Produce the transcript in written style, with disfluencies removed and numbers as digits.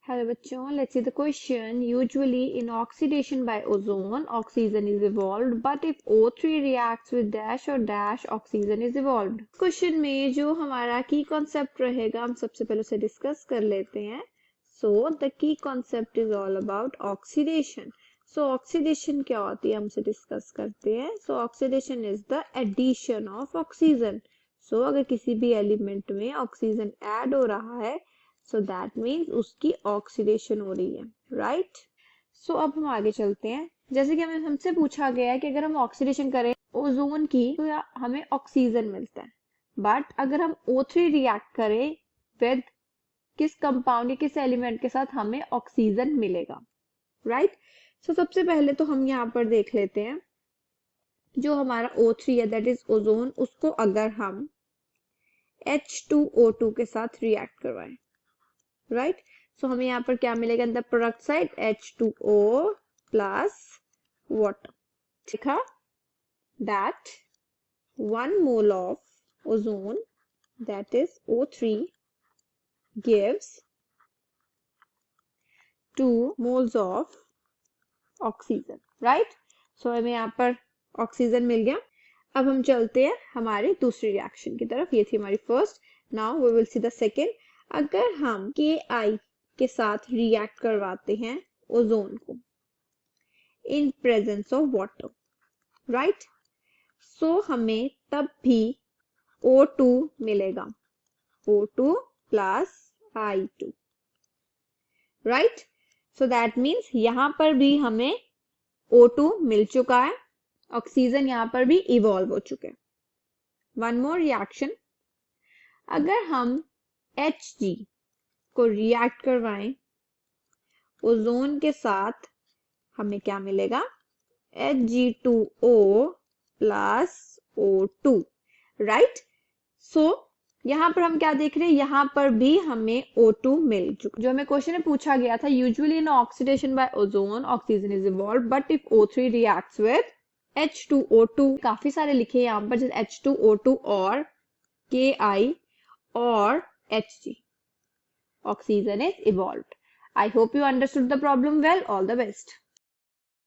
Hello बच्चों, let's see the question. Usually in oxidation by ozone, oxygen is evolved, but if O3 reacts with dash or dash, oxygen is evolved. Question में जो हमारा key concept रहेगा हम सबसे पहले उसे discuss कर लेते हैं. So the key concept is all about oxidation. So oxidation क्या होती है हम उसे discuss करते हैं. So oxidation is the addition of oxygen. So अगर किसी भी element में oxygen add हो रहा है so that means उसकी ऑक्सीडेशन हो रही है राइट. सो अब हम आगे चलते हैं. जैसे कि हमें हमसे पूछा गया है कि अगर हम ऑक्सीडेशन करें ओजोन की तो हमें ऑक्सीजन मिलता है, बट अगर हम O3 रिएक्ट करें विद किस कंपाउंड या किस एलिमेंट के साथ हमें ऑक्सीजन मिलेगा राइट. सो सबसे पहले तो हम यहाँ पर देख लेते हैं जो हमारा O3 है दैट इज ओजोन, उसको अगर हम H2O2 के साथ रिएक्ट करवाएं राइट. सो हमें यहाँ पर क्या मिलेगा in the product side H2O plus water. देखा that 1 mole of ozone that is O3 gives 2 moles of oxygen right. So हमें यहाँ पर ऑक्सीजन मिल गया. अब हम चलते हैं हमारी दूसरी रिएक्शन की तरफ. ये थी हमारी first. Now we will see the second. अगर हम Ki के साथ रिएक्ट करवाते हैं ओजोन को in presence of water right, so हमें तब भी O2 मिलेगा, O2 plus I2 right. So that means यहां पर भी हमें O2 मिल चुका है, ऑक्सीजन यहां पर भी इवॉल्व हो चुके हैं. One more reaction. अगर हम Hg को रिएक्ट करवाएं ओजोन के साथ हमें क्या मिलेगा Hg2O प्लस O2 राइट. सो यहां पर हम क्या देख रहे हैं, यहां पर भी हमें O2 मिल चुका. जो हमें क्वेश्चन में पूछा गया था usually in oxidation by ozone oxygen is evolved but if O3 reacts with H2O2, काफी सारे लिखे यहाँ पर जैसे H2O2 और Ki और Hg, oxygen is evolved. I hope you understood the problem well. All the best.